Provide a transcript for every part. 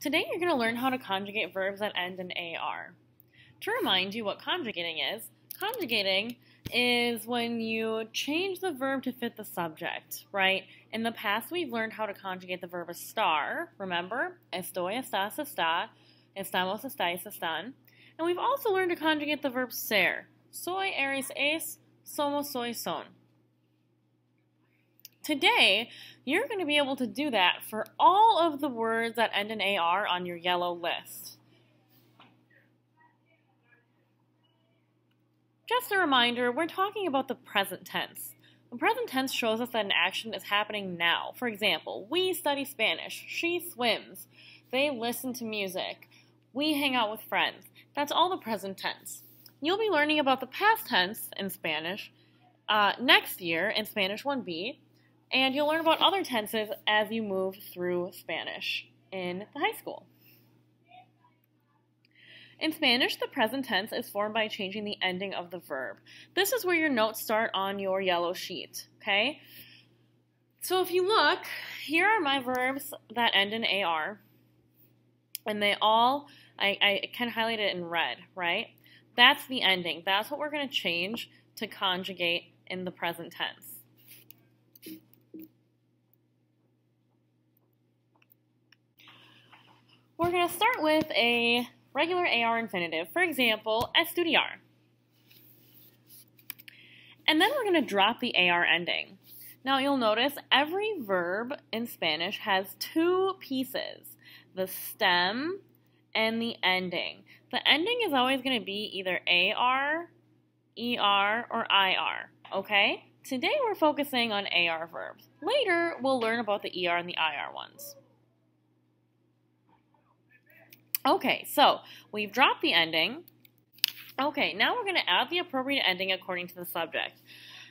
Today you're going to learn how to conjugate verbs that end in AR. To remind you what conjugating is when you change the verb to fit the subject, right? In the past we've learned how to conjugate the verb estar, remember? Estoy, estás, está, estamos, estáis, están. And we've also learned to conjugate the verb ser. Soy, eres, es, somos, soy, son. Today, you're going to be able to do that for all of the words that end in AR on your yellow list. Just a reminder, we're talking about the present tense. The present tense shows us that an action is happening now. For example, we study Spanish, she swims, they listen to music, we hang out with friends. That's all the present tense. You'll be learning about the past tense in Spanish next year in Spanish 1B, and you'll learn about other tenses as you move through Spanish in the high school. In Spanish, the present tense is formed by changing the ending of the verb. This is where your notes start on your yellow sheet, okay? So if you look, here are my verbs that end in AR, and they all, I can highlight it in red, right? That's the ending. That's what we're going to change to conjugate in the present tense. We're going to start with a regular AR infinitive. For example, estudiar. And then we're going to drop the AR ending. Now you'll notice every verb in Spanish has two pieces, the stem and the ending. The ending is always going to be either AR, ER, or IR, okay? Today we're focusing on AR verbs. Later we'll learn about the ER and the IR ones. Okay, so we've dropped the ending. Okay, now we're going to add the appropriate ending according to the subject.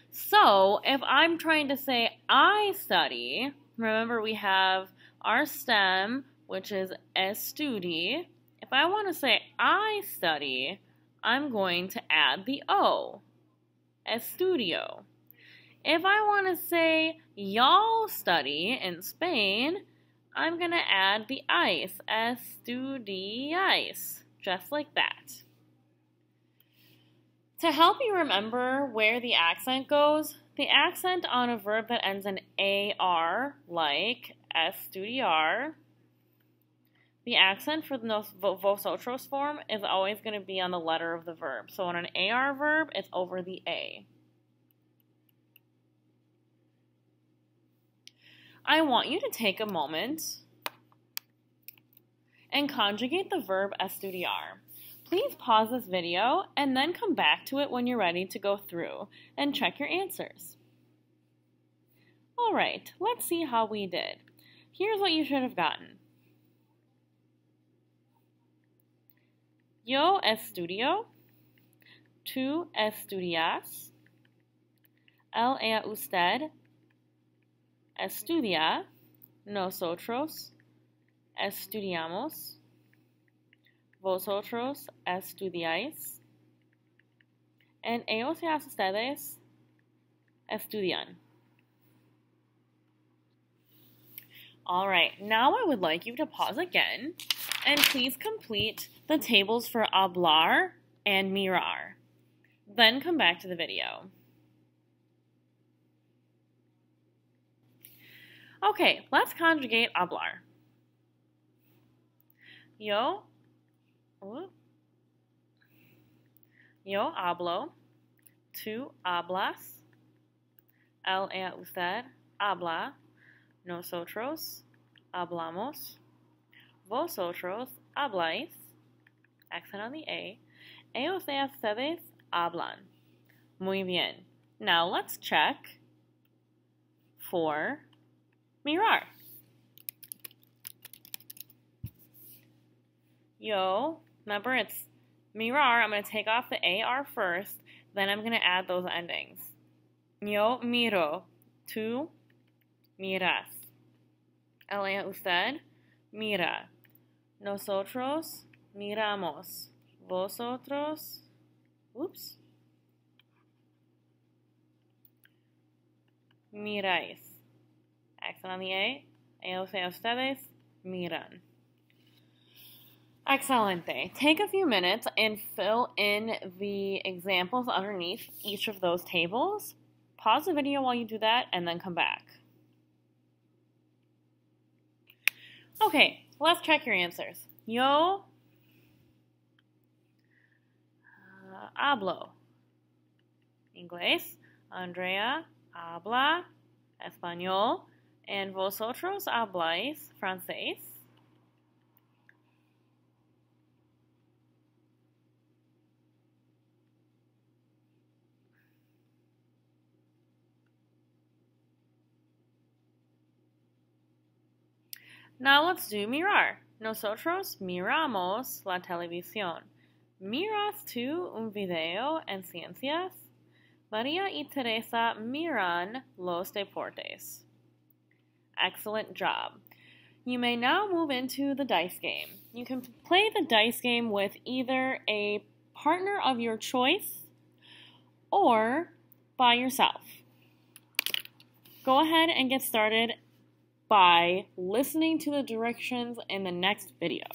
So if I'm trying to say I study, remember we have our stem, which is estudi. If I want to say I study, I'm going to add the O, estudio. If I want to say y'all study in Spain, I'm going to add the ice, estudiáis, just like that. To help you remember where the accent goes, the accent on a verb that ends in AR, like estudiar, the accent for the vosotros form is always going to be on the letter of the verb. So on an AR verb, it's over the A. I want you to take a moment and conjugate the verb estudiar. Please pause this video and then come back to it when you're ready to go through and check your answers. All right, let's see how we did. Here's what you should have gotten. Yo estudio, tú estudias, él, ella, usted estudia, nosotros estudiamos, vosotros estudiáis, and ellos y ustedes estudian. All right, now I would like you to pause again and please complete the tables for hablar and mirar. Then come back to the video. Okay, let's conjugate hablar. Yo hablo, tú hablas, él, ella, usted habla, nosotros hablamos, vosotros habláis, accent on the A, ellos y ustedes hablan. Muy bien. Now let's check for mirar. Yo, remember it's mirar. I'm going to take off the AR first, then I'm going to add those endings. Yo miro, tú miras. Él, ella, usted mira. Nosotros miramos. Vosotros, miráis. Accent on the A. Ellos y ustedes miran. Excelente. Take a few minutes and fill in the examples underneath each of those tables. Pause the video while you do that and then come back. Okay, let's check your answers. Yo hablo inglés. Andrea habla español. And vosotros habláis francés. Now let's do mirar. Nosotros miramos la televisión. ¿Miras tú un video en ciencias? María y Teresa miran los deportes. Excellent job. You may now move into the dice game. You can play the dice game with either a partner of your choice or by yourself. Go ahead and get started by listening to the directions in the next video.